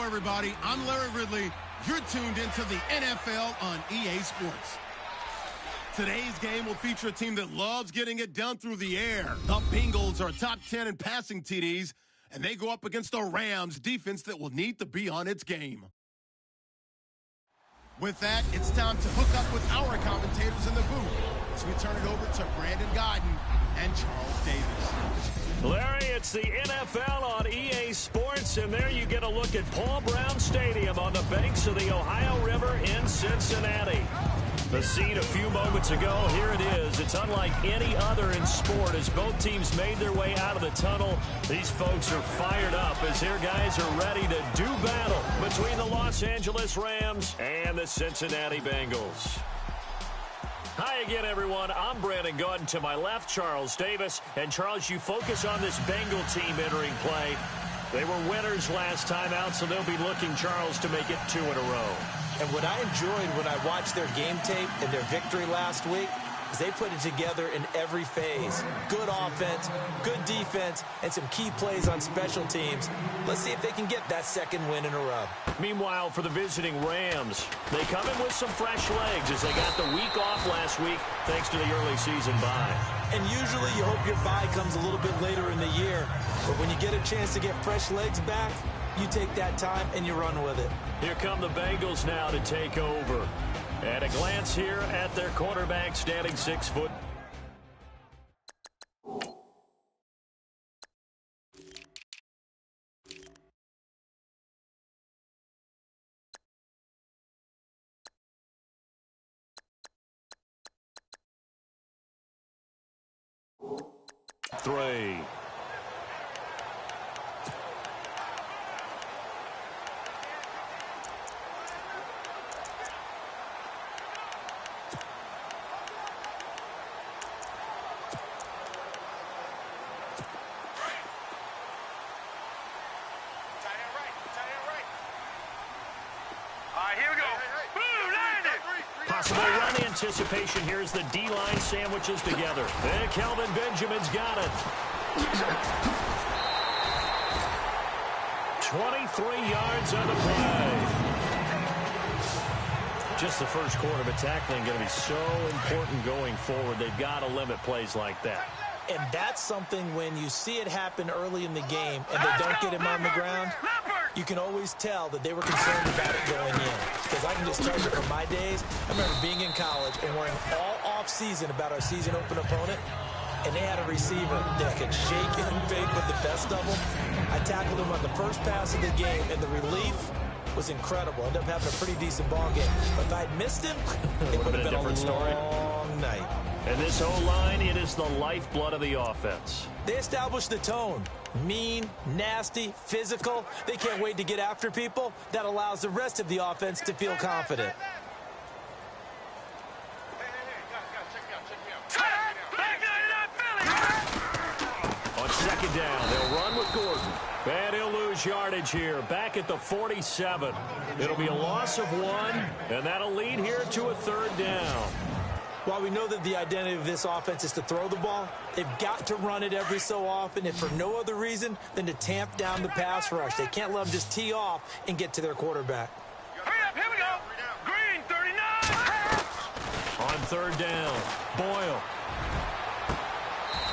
everybody. I'm Larry Ridley. You're tuned into the NFL on EA Sports. Today's game will feature a team that loves getting it done through the air. The Bengals are top 10 in passing TDs, and they go up against the Rams defense that will need to be on its game. With that, it's time to hook up with our commentators in the booth as we turn it over to Brandon Godden and Charles Davis. Larry, it's the NFL on EA Sports, and there you get a look at Paul Brown Stadium on the banks of the Ohio River in Cincinnati. The scene a few moments ago, here it is. It's unlike any other in sport as both teams made their way out of the tunnel. These folks are fired up as their guys are ready to do battle between the Los Angeles Rams and the Cincinnati Bengals. Hi again, everyone. I'm Brandon Godden. To my left, Charles Davis. And, Charles, you focus on this Bengal team entering play. They were winners last time out, so they'll be looking, Charles, to make it 2 in a row. And what I enjoyed when I watched their game tape and their victory last week is they put it together in every phase. Good offense, good defense, and some key plays on special teams. Let's see if they can get that second win in a row. Meanwhile, for the visiting Rams, they come in with some fresh legs as they got the week off last week thanks to the early season bye. And usually you hope your bye comes a little bit later in the year. But when you get a chance to get fresh legs back, you take that time and you run with it. Here come the Bengals now to take over. At a glance here at their quarterback, standing 6 foot. Three. Possible run anticipation here as the D-line sandwiches together. And Kelvin Benjamin's got it. 23 yards on the play. Just the first quarter, but tackling going to be so important going forward. They've got to limit plays like that. And that's something when you see it happen early in the game and they don't get him on the ground, you can always tell that they were concerned about it going in. Because I can just tell you from my days, I remember being in college and worrying all off-season about our season open opponent, and they had a receiver that could shake and bake with the best of them. I tackled him on the first pass of the game, and the relief was incredible. Ended up having a pretty decent ball game. But if I'd missed him, it would have been a different story. Long night. And this O-line, it is the lifeblood of the offense. They established the tone. Mean, nasty, physical. They can't wait to get after people. That allows the rest of the offense to feel confident. On second down, they'll run with Gordon. And he'll lose yardage here, back at the 47. It'll be a loss of 1, and that'll lead here to a third down. While we know that the identity of this offense is to throw the ball, they've got to run it every so often, and for no other reason than to tamp down the pass rush. They can't let them just tee off and get to their quarterback. Hurry up, here we go. Green, 39. On third down, Boyle.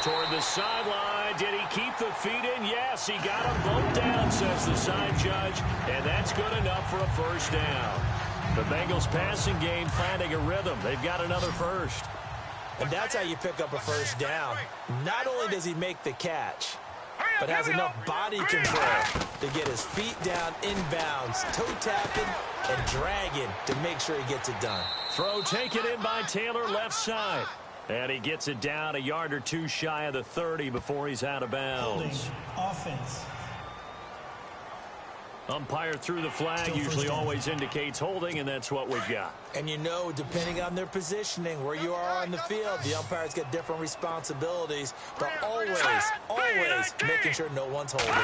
Toward the sideline. Did he keep the feet in? Yes, he got them both down, says the side judge, and that's good enough for a first down. The Bengals passing game finding a rhythm. They've got another first. And that's how you pick up a first down. Not only does he make the catch, but has enough body control to get his feet down inbounds, toe tapping and dragging to make sure he gets it done. Throw taken in by Taylor left side. And he gets it down a yard or two shy of the 30 before he's out of bounds. Offense. Umpire through the flag usually always indicates holding, and that's what we've got. And you know, depending on their positioning, where you are on the field, the umpires get different responsibilities, but always making sure no one's holding.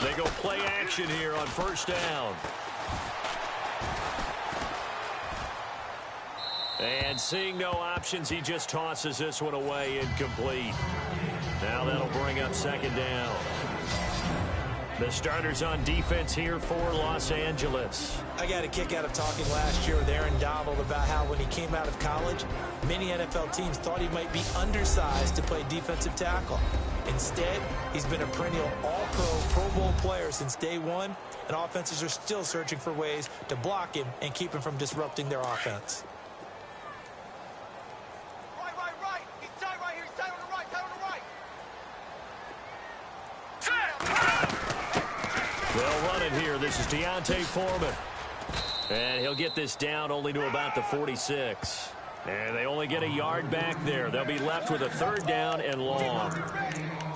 They go play action here on first down. And seeing no options, he just tosses this one away incomplete. Now that'll bring up second down. The starters on defense here for Los Angeles. I got a kick out of talking last year with Aaron Donald about how when he came out of college, many NFL teams thought he might be undersized to play defensive tackle. Instead, he's been a perennial all-pro, Pro Bowl player since day one, and offenses are still searching for ways to block him and keep him from disrupting their offense. Right. He's tight right here. He's tight on the right. Tight on the right. They'll run it here. This is Deontay Foreman. And he'll get this down only to about the 46. And they only get a yard back there. They'll be left with a 3rd down and long.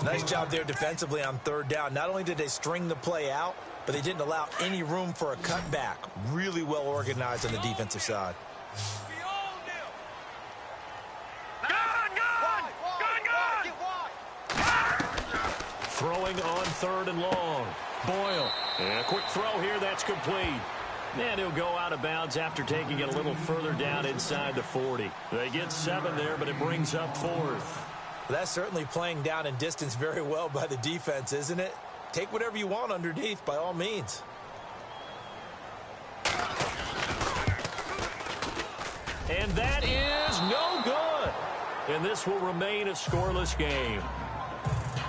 Nice job there defensively on 3rd down. Not only did they string the play out, but they didn't allow any room for a cutback. Really well organized on the defensive side. Throwing on 3rd and long. Boyle. And a quick throw here. That's complete. And he'll go out of bounds after taking it a little further down inside the 40. They get 7 there, but it brings up 4th. That's certainly playing down in distance very well by the defense, isn't it? Take whatever you want underneath, by all means. And that is no good. And this will remain a scoreless game.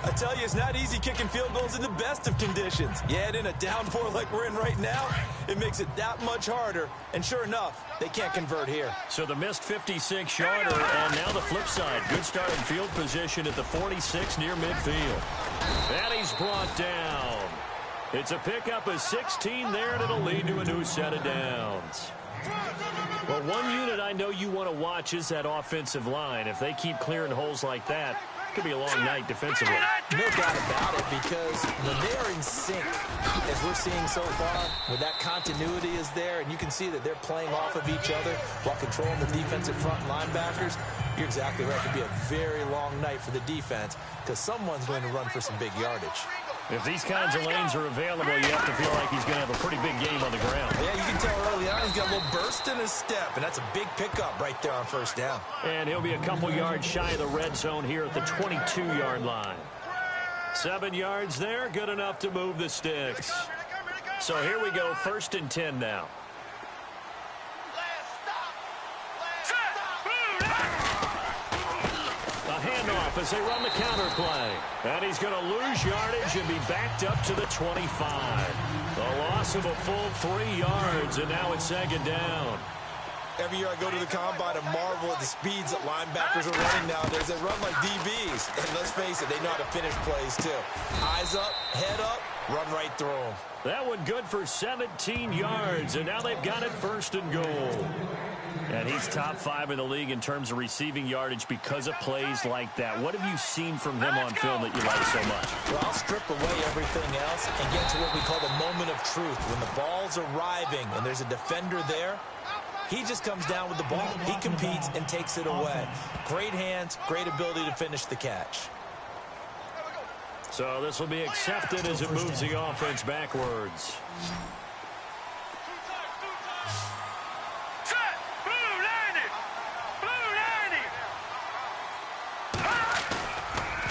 I tell you, it's not easy kicking field goals in the best of conditions. Yet in a downpour like we're in right now, it makes it that much harder. And sure enough, they can't convert here. So the missed 56-yarder, and now the flip side. Good start in field position at the 46 near midfield. And he's brought down. It's a pickup of 16 there, and it'll lead to a new set of downs. Well, one unit I know you want to watch is that offensive line. If they keep clearing holes like that, it could be a long night defensively. No doubt about it, because when they're in sync, as we're seeing so far, when that continuity is there, and you can see that they're playing off of each other while controlling the defensive front linebackers, you're exactly right. It could be a very long night for the defense because someone's going to run for some big yardage. If these kinds of lanes are available, you have to feel like he's going to have a pretty big game on the ground. Yeah, you can tell early on he's got a little burst in his step, and that's a big pickup right there on 1st down. And he'll be a couple yards shy of the red zone here at the 22-yard line. 7 yards there, good enough to move the sticks. So here we go, 1st and 10 now. Handoff as they run the counter play. And he's going to lose yardage and be backed up to the 25. The loss of a full 3 yards, and now it's 2nd down. Every year I go to the combine and marvel at the speeds that linebackers are running nowadays. They run like DBs. And let's face it, they know how to finish plays too. Eyes up, head up, run right through them. That one good for 17 yards, and now they've got it 1st and goal. And he's top 5 in the league in terms of receiving yardage because of plays like that. What have you seen from him on film that you like so much? Well, I'll strip away everything else and get to what we call the moment of truth. When the ball's arriving and there's a defender there, he just comes down with the ball. He competes and takes it away. Great hands, great ability to finish the catch. So this will be accepted as it moves the offense backwards.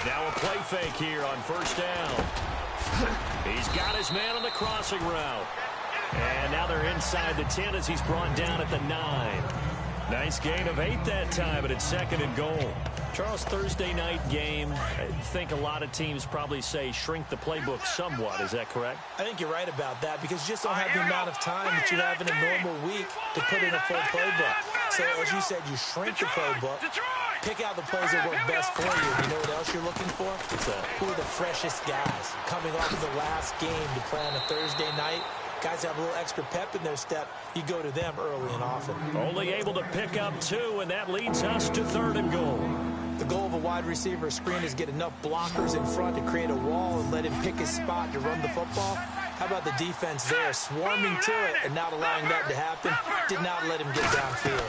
Now a play fake here on 1st down. He's got his man on the crossing route. And now they're inside the 10 as he's brought down at the 9. Nice gain of 8 that time, but it's 2nd and goal. Charles, Thursday night game, I think a lot of teams probably say shrink the playbook somewhat. Is that correct? I think you're right about that because you just don't have the amount of time that you have in a normal week to put in a full playbook. So, as you said, you shrink the playbook, pick out the plays that work best for you. You know what else you're looking for? Who are the freshest guys coming off of the last game to play on a Thursday night? Guys have a little extra pep in their step. You go to them early and often. Only able to pick up 2, and that leads us to 3rd and goal. The goal of a wide receiver screen is get enough blockers in front to create a wall and let him pick his spot to run the football. How about the defense there, swarming to it and not allowing that to happen? Did not let him get downfield.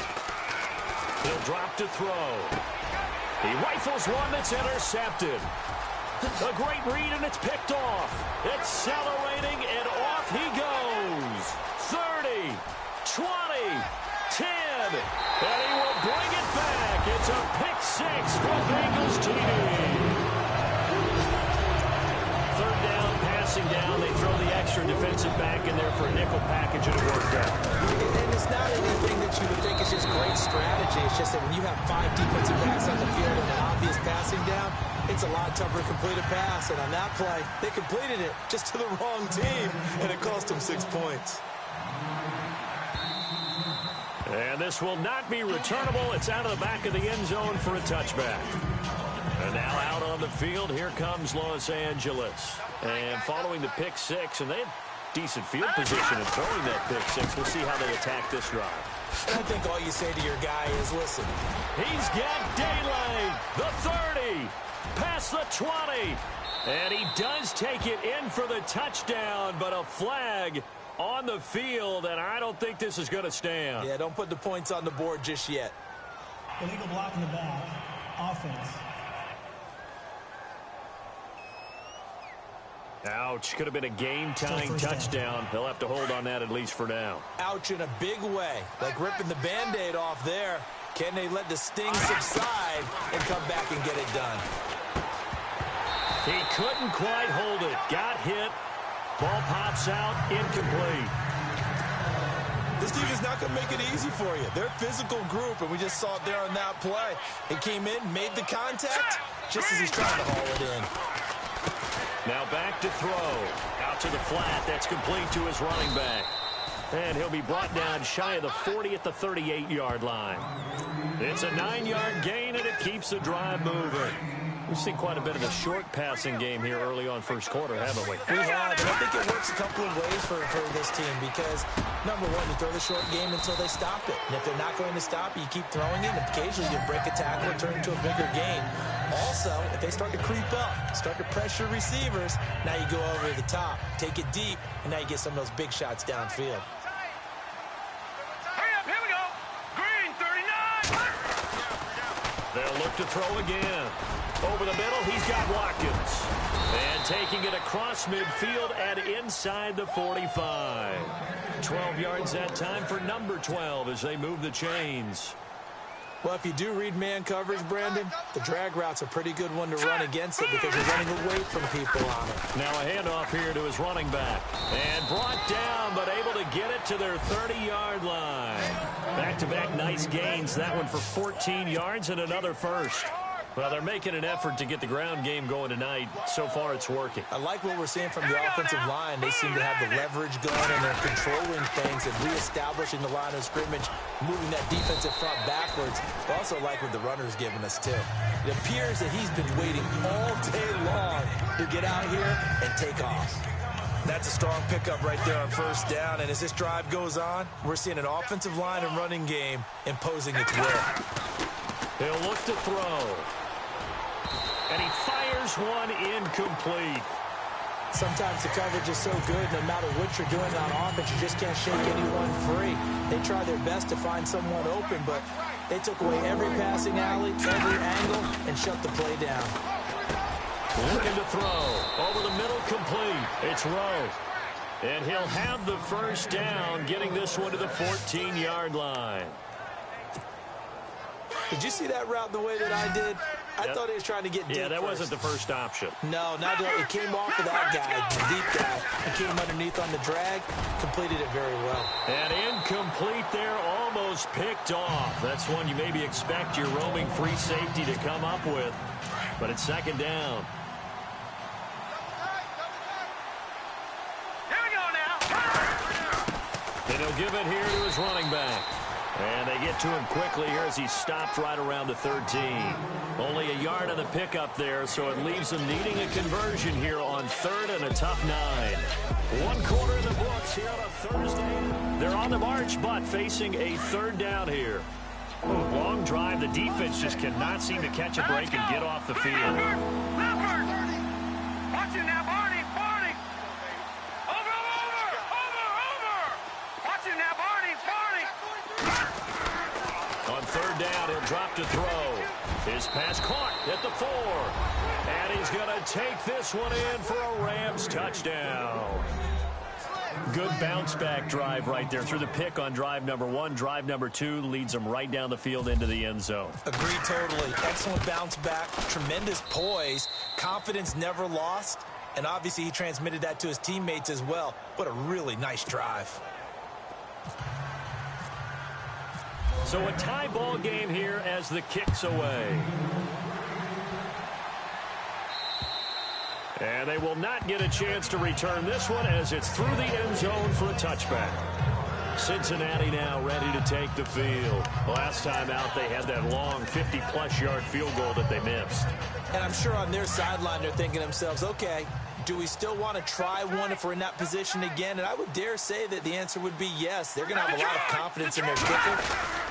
He'll drop to throw. He rifles one that's intercepted. A great read, and it's picked off. Accelerating, and off he goes. 30, 20, 10, and he will bring it back. It's a pick 6 for Bengals TD. 3rd down, pass passing down. They throw the extra defensive back in there for a nickel package, and it worked out. And it's not anything that you would think is just great strategy. It's just that when you have 5 defensive backs on the field and an obvious passing down, it's a lot tougher to complete a pass. And on that play, they completed it just to the wrong team, and it cost them 6 points. And this will not be returnable. It's out of the back of the end zone for a touchback. And now out on the field, here comes Los Angeles. And following the pick six, and they had decent field position in throwing that pick six. We'll see how they attack this drive. I think all you say to your guy is, listen. He's got daylight. The 30. Past the 20. And he does take it in for the touchdown, but a flag on the field, and I don't think this is going to stand. Yeah, don't put the points on the board just yet. Illegal block in the back. Offense. Ouch. Could have been a game-tying touchdown. He'll have to hold on that at least for now. Ouch in a big way. Like ripping the Band-Aid off there. Can they let the sting subside and come back and get it done? He couldn't quite hold it. Got hit. Ball pops out. Incomplete. This team is not going to make it easy for you. They're a physical group, and we just saw it there on that play. It came in, made the contact, just as he's trying to haul it in. Now back to throw. Out to the flat. That's complete to his running back. And he'll be brought down shy of the 40 at the 38-yard line. It's a 9-yard gain, and it keeps the drive moving. We've seen quite a bit of a short passing game here early on first quarter, haven't we? We have, and I think it works a couple of ways for this team because, number one, you throw the short game until they stop it. And if they're not going to stop it, you keep throwing it, and occasionally you break a tackle and turn it into a bigger gain. Also, if they start to creep up, start to pressure receivers, now you go over the top, take it deep, and now you get some of those big shots downfield. Hurry up, here we go. Green, 39. They'll look to throw again. Over the middle, he's got Watkins. And taking it across midfield and inside the 45. 12 yards that time for number 12 as they move the chains. Well, if you do read man coverage, Brandon, the drag route's a pretty good one to run against it because you're running away from people on it. Now a handoff here to his running back. And brought down, but able to get it to their 30-yard line. Back-to-back nice gains. That one for 14 yards and another first. Well, they're making an effort to get the ground game going tonight. So far, it's working. I like what we're seeing from the offensive line. They seem to have the leverage going, and they're controlling things and reestablishing the line of scrimmage, moving that defensive front backwards. I also like what the runner's giving us, too. It appears that he's been waiting all day long to get out here and take off. That's a strong pickup right there on first down, and as this drive goes on, we're seeing an offensive line and running game imposing its will. He'll look to throw. And he fires one incomplete. Sometimes the coverage is so good, no matter what you're doing on offense, you just can't shake anyone free. They try their best to find someone open, but they took away every passing alley, every angle, and shut the play down. Looking to throw. Over the middle, complete. It's Rowe. And he'll have the first down, getting this one to the 14-yard line. Did you see that route the way that I did? I thought he was trying to get deep. Yeah, that first. wasn't the first option. No, not it came off of that guy, the deep guy. It came underneath on the drag, completed it very well. And incomplete there, almost picked off. That's one you maybe expect your roaming free safety to come up with. But it's second down. Here we go now. And he'll give it here to his running back. And they get to him quickly here as he stopped right around the 13. Only a yard on the pickup there, so it leaves them needing a conversion here on third and a tough 9. 1 quarter in the books here on a Thursday. They're on the march, but facing a third down here. Long drive. The defense just cannot seem to catch a break and get off the field. Leopard. Watch it now, Barney. Barney. Over. Watch it now, Barney. On third down, he'll drop to throw. His pass caught at the 4. And he's going to take this one in for a Rams touchdown. Good bounce-back drive right there through the pick on drive number 1. Drive number 2 leads him right down the field into the end zone. Agreed totally. Excellent bounce back, tremendous poise, confidence never lost, And obviously he transmitted that to his teammates as well. What a really nice drive. So a tie ball game here as the kick's away. And they will not get a chance to return this one as it's through the end zone for a touchback. Cincinnati now ready to take the field. Last time out, they had that long 50-plus yard field goal that they missed. And I'm sure on their sideline they're thinking to themselves, okay, do we still want to try one if we're in that position again? And I would dare say that the answer would be yes. They're going to have a lot of confidence in their kicker.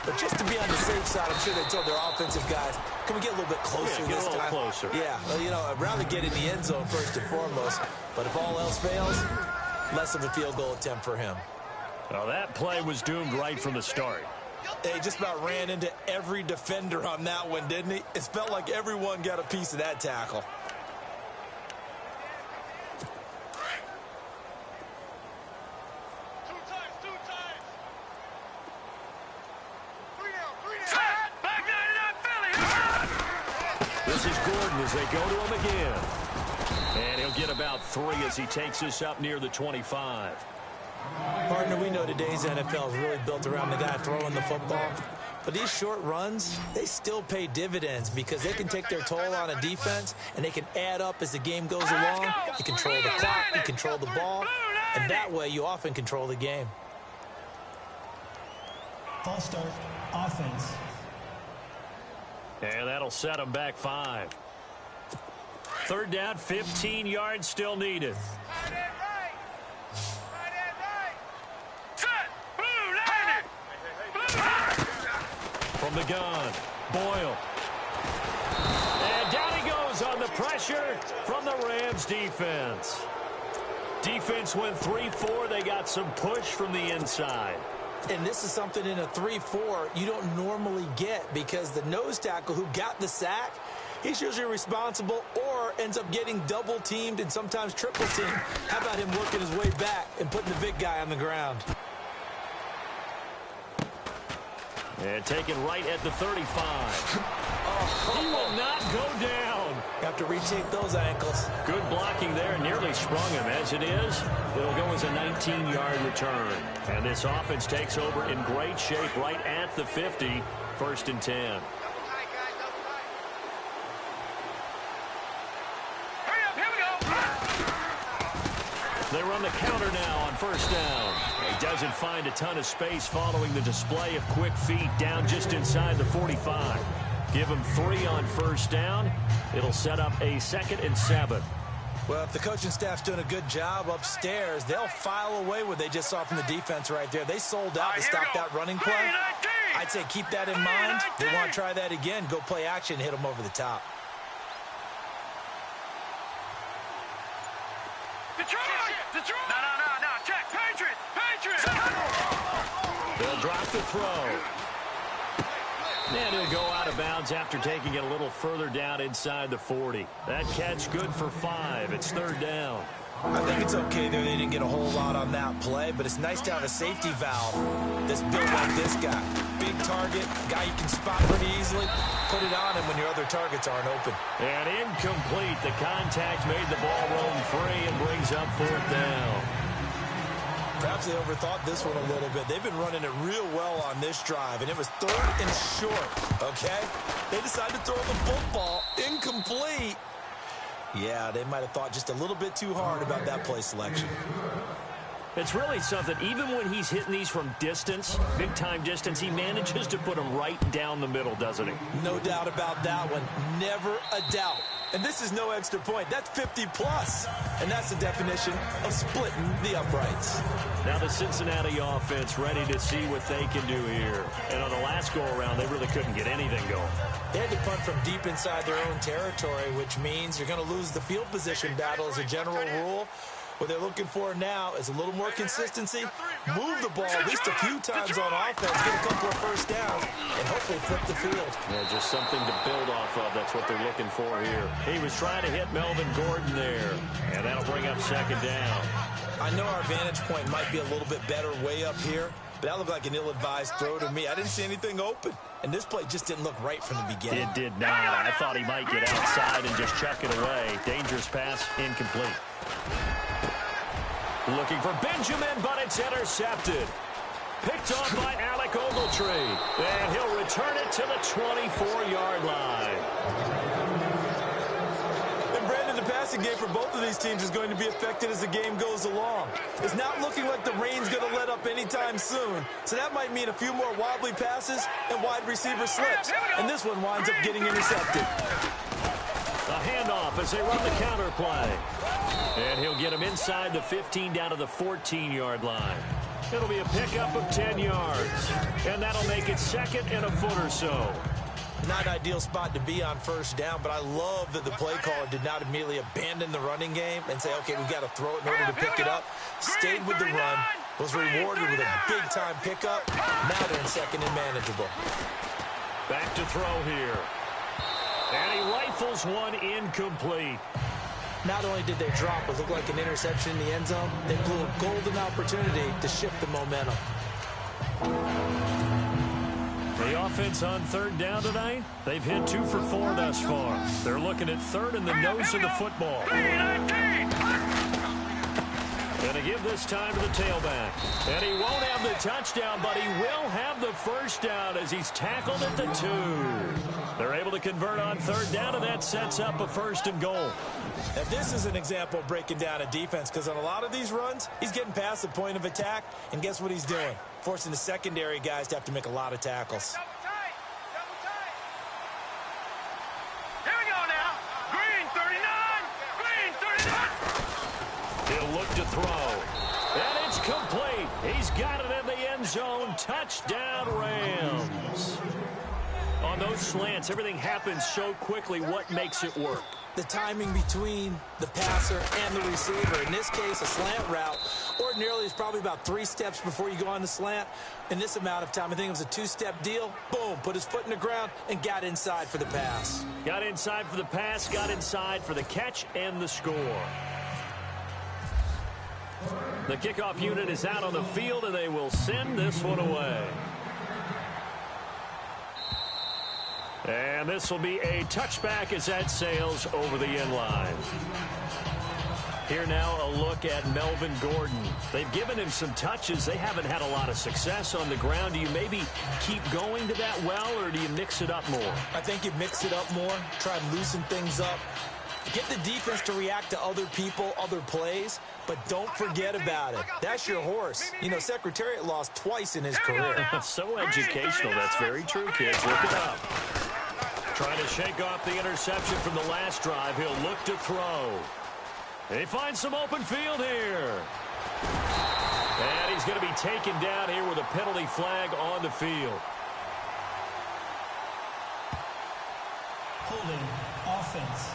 But just to be on the safe side, I'm sure they told their offensive guys, can we get a little bit closer this time? Closer. Yeah, well, you know, I'd rather get in the end zone first and foremost. But if all else fails, less of a field goal attempt for him. Well, that play was doomed right from the start. He just about ran into every defender on that one, didn't he? It felt like everyone got a piece of that tackle. This is Gordon as they go to him again. And he'll get about 3 as he takes this up near the 25. Partner, we know today's NFL is really built around the guy throwing the football. But these short runs, they still pay dividends because they can take their toll on a defense and they can add up as the game goes along. You control the clock, you control the ball, and that way you often control the game. False start, offense. And that'll set them back 5. Third down, 15 yards still needed. From the gun, Boyle. And down he goes on the pressure from the Rams defense. Defense went 3-4. They got some push from the inside. And this is something in a 3-4 you don't normally get because the nose tackle who got the sack, he's usually responsible or ends up getting double teamed and sometimes triple teamed. How about him working his way back and putting the big guy on the ground? And taken right at the 35. He will not go down. Have to retake those ankles. Good blocking there. Nearly sprung him. As it is, it'll go as a 19-yard return. And this offense takes over in great shape right at the 50. 1st and 10. They run the counter now on 1st down. He doesn't find a ton of space following the display of quick feet down just inside the 45. Give him 3 on 1st down. It'll set up a 2nd and 7. Well, if the coaching staff's doing a good job upstairs, they'll file away what they just saw from the defense right there. They sold out to stop that running play. I'd say keep that in mind. They want to try that again. Go play action, hit them over the top. Detroit! No, check. Patriots! They'll drop the throw. And he'll go out of bounds after taking it a little further down inside the 40. That catch good for 5. It's 3rd down. I think it's okay there. They didn't get a whole lot on that play, but it's nice to have a safety valve that's built like this guy. Big target, guy you can spot pretty easily. Put it on him when your other targets aren't open. And incomplete. The contact made the ball roam free and brings up 4th down. Perhaps they overthought this one a little bit. They've been running it real well on this drive, and it was 3rd and short, okay? They decided to throw the football. Incomplete. Yeah, they might have thought just a little bit too hard about that play selection. It's really something. Even when he's hitting these from distance, big-time distance, he manages to put them right down the middle, doesn't he? No doubt about that one. Never a doubt. And this is no extra point. That's 50-plus. And that's the definition of splitting the uprights. Now the Cincinnati offense ready to see what they can do here. And on the last go-around, they really couldn't get anything going. They had to punt from deep inside their own territory, which means you're going to lose the field position battle as a general rule. What they're looking for now is a little more consistency, move the ball at least a few times on offense, get a couple of 1st downs, and hopefully flip the field. Yeah, just something to build off of. That's what they're looking for here. He was trying to hit Melvin Gordon there, and that'll bring up 2nd down. I know our vantage point might be a little bit better way up here, but that looked like an ill-advised throw to me. I didn't see anything open, and this play just didn't look right from the beginning. It did not. I thought he might get outside and just chuck it away. Dangerous pass, incomplete. Looking for Benjamin, but it's intercepted. Picked off by Alec Ogletree. And he'll return it to the 24-yard line. And Brandon, the passing game for both of these teams is going to be affected as the game goes along. It's not looking like the rain's going to let up anytime soon. So that might mean a few more wobbly passes and wide receiver slips. And this one winds up getting intercepted. A handoff as they run the counter play. And he'll get him inside the 15 down to the 14-yard line. It'll be a pickup of 10 yards. And that'll make it second and a foot or so. Not an ideal spot to be on first down, but I love that the play caller did not immediately abandon the running game and say, okay, we've got to throw it in order to pick it up. Stayed with the run, was rewarded with a big-time pickup. Now they're in second and manageable. Back to throw here. And he rifles one incomplete. Not only did they drop what looked like an interception in the end zone, they blew a golden opportunity to shift the momentum. The offense on third down tonight, they've hit 2 for 4 thus far. They're looking at third in the nose of the football. Going to give this time to the tailback. And he won't have the touchdown, but he will have the first down as he's tackled at the 2. They're able to convert on third down, and that sets up a 1st and goal. Now, this is an example of breaking down a defense, because on a lot of these runs, he's getting past the point of attack, and guess what he's doing? Forcing the secondary guys to have to make a lot of tackles. Double tight. Double tight. Here we go now. Green 39. Green 39. He'll look to throw. And it's complete. He's got it in the end zone. Touchdown, Rams. On those slants, everything happens so quickly. What makes it work? The timing between the passer and the receiver. In this case, a slant route ordinarily is probably about 3 steps before you go on the slant. In this amount of time, I think it was a 2-step deal. Boom, put his foot in the ground and got inside for the pass. Got inside for the pass, got inside for the catch and the score. The kickoff unit is out on the field, and they will send this one away. And this will be a touchback as that sails over the end line. Here now a look at Melvin Gordon. They've given him some touches. They haven't had a lot of success on the ground. Do you maybe keep going to that well, or do you mix it up more? I think you mix it up more, try and loosen things up. Get the defense to react to other people, other plays, but don't forget about it. That's your horse. You know, Secretariat lost twice in his career. So educational. That's very true, kids. Look it up. Trying to shake off the interception from the last drive. He'll look to throw. He finds some open field here. And he's going to be taken down here with a penalty flag on the field. Holding offense.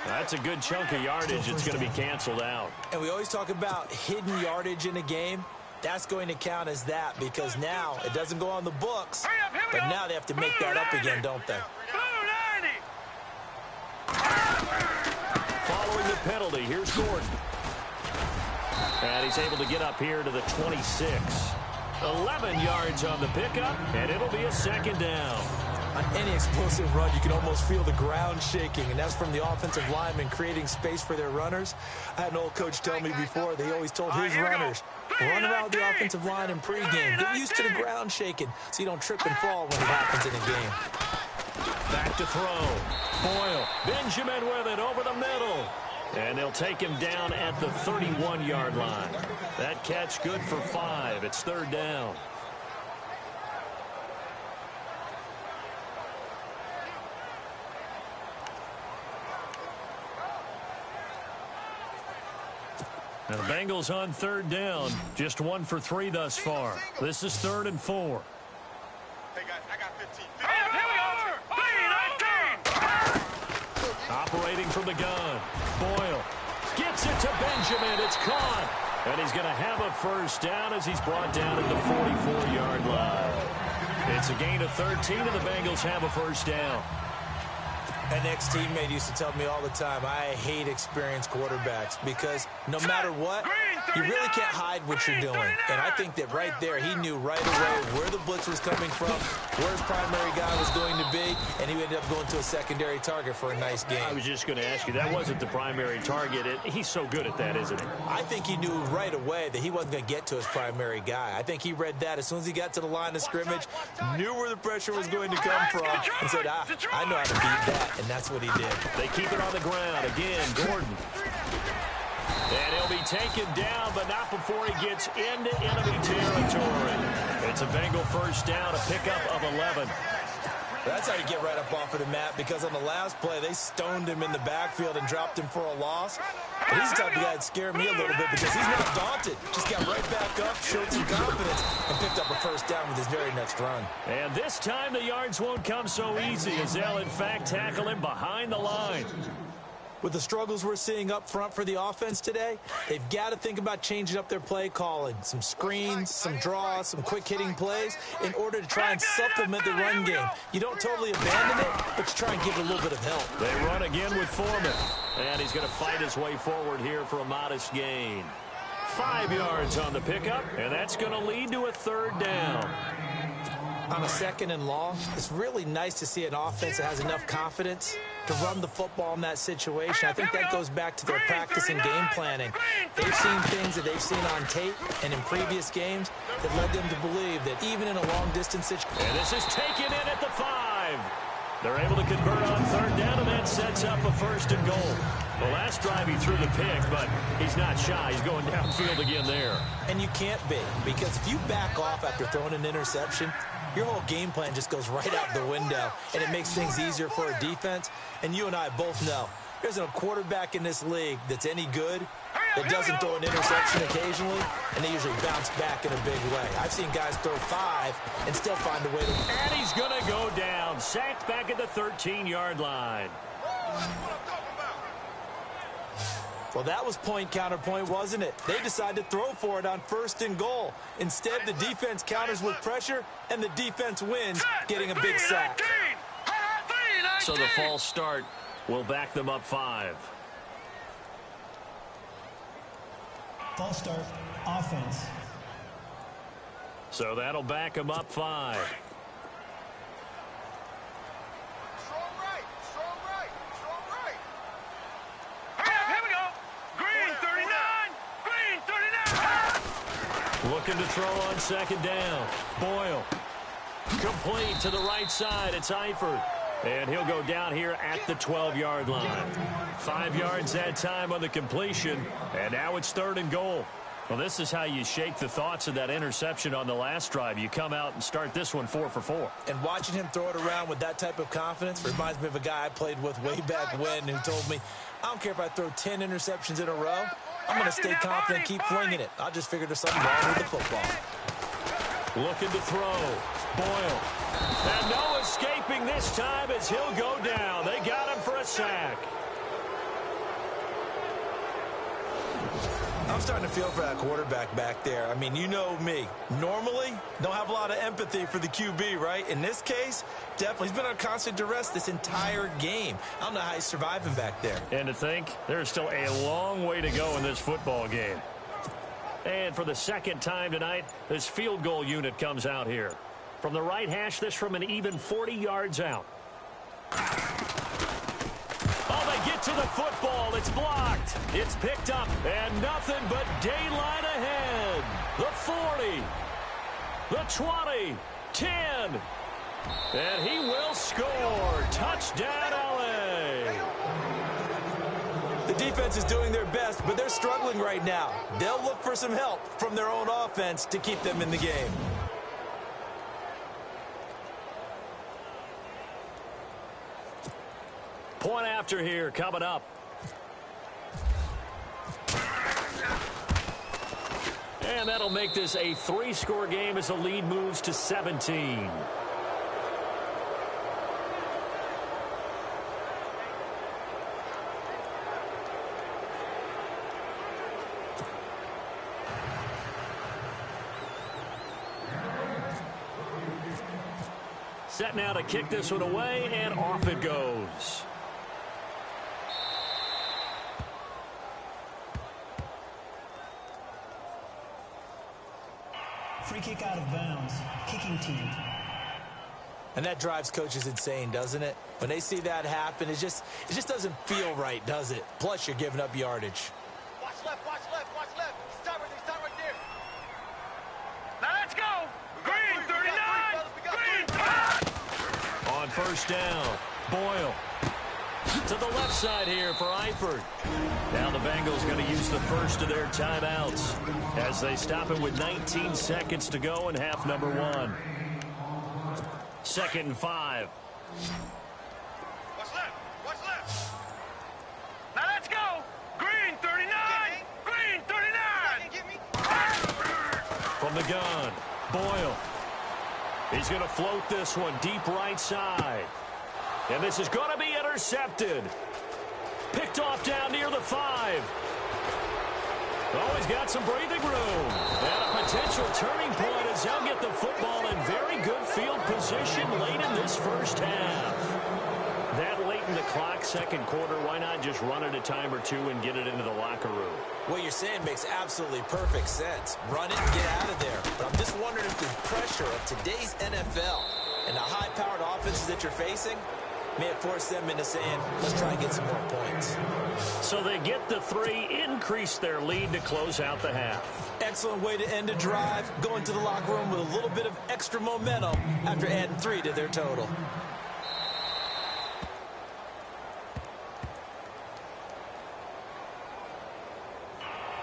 That's a good chunk of yardage. It's going to be canceled out. And we always talk about hidden yardage in a game. That's going to count as that, because now it doesn't go on the books, but now they have to make that up again, don't they? Following the penalty, here's Gordon. And he's able to get up here to the 26. 11 yards on the pickup, and it'll be a 2nd down. On any explosive run, you can almost feel the ground shaking, and that's from the offensive linemen creating space for their runners. I had an old coach tell me before, they always told his runners, run around the offensive line in pregame. Get used to the ground shaking so you don't trip and fall when it happens in a game. Back to throw. Boyle. Benjamin with it over the middle. And they'll take him down at the 31-yard line. That catch good for 5. It's 3rd down. Now the Bengals on 3rd down. Just 1 for 3 thus far. This is 3rd and 4. Hey, guys, I got 15. Operating from the gun. Boyle gets it to Benjamin. It's caught. And he's going to have a 1st down as he's brought down at the 44-yard line. It's a gain of 13, and the Bengals have a 1st down. An ex-teammate used to tell me all the time, I hate experienced quarterbacks because no matter what, You really can't hide what you're doing. And I think that right there, he knew right away where the blitz was coming from, where his primary guy was going to be, and he ended up going to a secondary target for a nice game. I was just going to ask you, that wasn't the primary target. He's so good at that, isn't he? I think he knew right away that he wasn't going to get to his primary guy. I think he read that as soon as he got to the line of scrimmage, knew where the pressure was going to come from, and said, I know how to beat that, and that's what he did. They keep it on the ground. Again, Gordon. And he'll be taken down, but not before he gets into enemy territory. It's a Bengal first down, a pickup of 11. That's how you get right up off of the mat, because on the last play, they stoned him in the backfield and dropped him for a loss. But he's the type of guy that scared me a little bit because he's not daunted. Just got right back up, showed some confidence, and picked up a first down with his very next run. And this time the yards won't come so easy as they'll, in fact, tackle him behind the line. With the struggles we're seeing up front for the offense today, they've got to think about changing up their play calling. Some screens, some draws, some quick-hitting plays in order to try and supplement the run game. You don't totally abandon it, but you try and give it a little bit of help. They run again with Foreman. And he's going to fight his way forward here for a modest gain. 5 yards on the pickup, and that's going to lead to a third down. On a second and long, it's really nice to see an offense that has enough confidence to run the football in that situation. I think that goes back to their practice and game planning. They've seen things that they've seen on tape and in previous games that led them to believe that even in a long-distance situation. And this is taken in at the 5. They're able to convert on third down, and that sets up a first and goal. The last drive he threw the pick, but he's not shy. He's going downfield again there. And you can't be, because if you back off after throwing an interception, your whole game plan just goes right out the window, and it makes things easier for a defense. And you and I both know there's a quarterback in this league that's any good that doesn't throw an interception occasionally, and they usually bounce back in a big way. I've seen guys throw 5 and still find a way to win. And he's going to go down, sacked back at the 13-yard line. Well, that was point counterpoint, wasn't it? They decided to throw for it on first and goal. Instead, the defense counters with pressure, and the defense wins, getting a big sack. So the false start will back them up 5. False start, offense. So that'll back them up 5. Strong right, strong right, strong right. Here we go. Green 39, green 39. Looking to throw on second down. Boyle. Complete to the right side. It's Eifert. And he'll go down here at the 12-yard line. 5 yards that time on the completion. And now it's third and goal. Well, this is how you shake the thoughts of that interception on the last drive. You come out and start this one 4 for 4. And watching him throw it around with that type of confidence reminds me of a guy I played with way back when who told me, I don't care if I throw 10 interceptions in a row. I'm going to stay confident, keep flinging it. I'll just figure there's something wrong with the football. Looking to throw. Boyle. And no escaping this time as he'll go down. They got him for a sack. I'm starting to feel for that quarterback back there. I mean, you know me. Normally, don't have a lot of empathy for the QB, right? In this case, definitely. He's been on constant duress this entire game. I don't know how he's surviving back there. And to think, there's still a long way to go in this football game. And for the second time tonight, this field goal unit comes out here. From the right hash, this from an even 40 yards out. Oh, they get to the football. It's blocked. It's picked up. And nothing but daylight ahead. The 40. The 20. 10. And he will score. Touchdown, LA. The defense is doing their best, but they're struggling right now. They'll look for some help from their own offense to keep them in the game. Point after here coming up. And that'll make this a 3-score game as the lead moves to 17. Set now to kick this one away, and off it goes. Free kick out of bounds. Kicking team. And that drives coaches insane, doesn't it? When they see that happen, it just doesn't feel right, does it? Plus, you're giving up yardage. Watch left, watch left, watch left. Stop right there. Now let's go. Green, 39. Green. On first down, Boyle. To the left side here for Eifert. Now the Bengals going to use the first of their timeouts as they stop it with 19 seconds to go in half number 1. 2nd and 5. Watch left. Now let's go. Green, 39. Green, 39. From the gun, Boyle. He's going to float this one deep right side. And this is going to be intercepted. Picked off down near the 5. Oh, he's got some breathing room. And a potential turning point as he'll get the football in very good field position late in this first half. That late in the clock, second quarter, why not just run it a time or two and get it into the locker room? What you're saying makes absolutely perfect sense. Run it and get out of there. But I'm just wondering if the pressure of today's NFL and the high-powered offenses that you're facing may have forced them into saying, let's try and get some more points. So they get the 3, increase their lead to close out the half. Excellent way to end a drive, going to the locker room with a little bit of extra momentum after adding 3 to their total.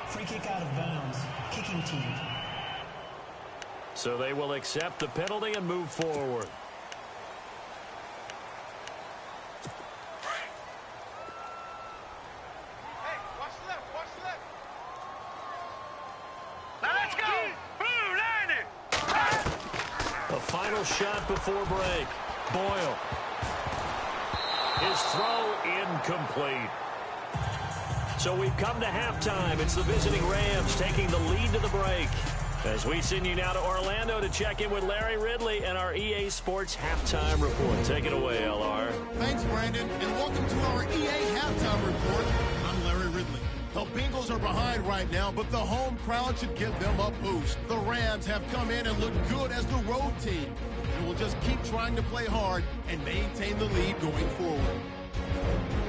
Free kick out of bounds. Kicking team. So they will accept the penalty and move forward. Hey, watch left. Now let's go. Blue 90. A final shot before break. Boyle. His throw incomplete. So we've come to halftime. It's the visiting Rams taking the lead to the break. As we send you now to Orlando to check in with Larry Ridley and our EA Sports Halftime Report. Take it away, LR. Thanks, Brandon, and welcome to our EA Halftime Report. I'm Larry Ridley. The Bengals are behind right now, but the home crowd should give them a boost. The Rams have come in and looked good as the road team, and will just keep trying to play hard and maintain the lead going forward.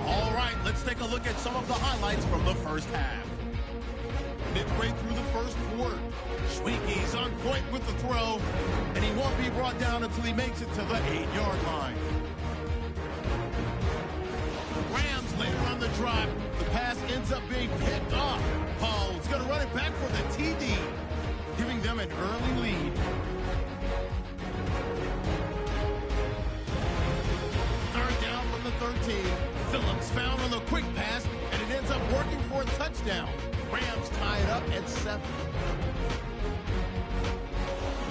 All right, let's take a look at some of the highlights from the first half. Midway through the first quarter, Schwinke's on point with the throw, and he won't be brought down until he makes it to the 8-yard line. Rams later on the drive, the pass ends up being picked off. Paul's going to run it back for the TD, giving them an early lead. Third down from the 13. Phillips found on the quick pass, and it ends up working for a touchdown. Rams tie it up at 7.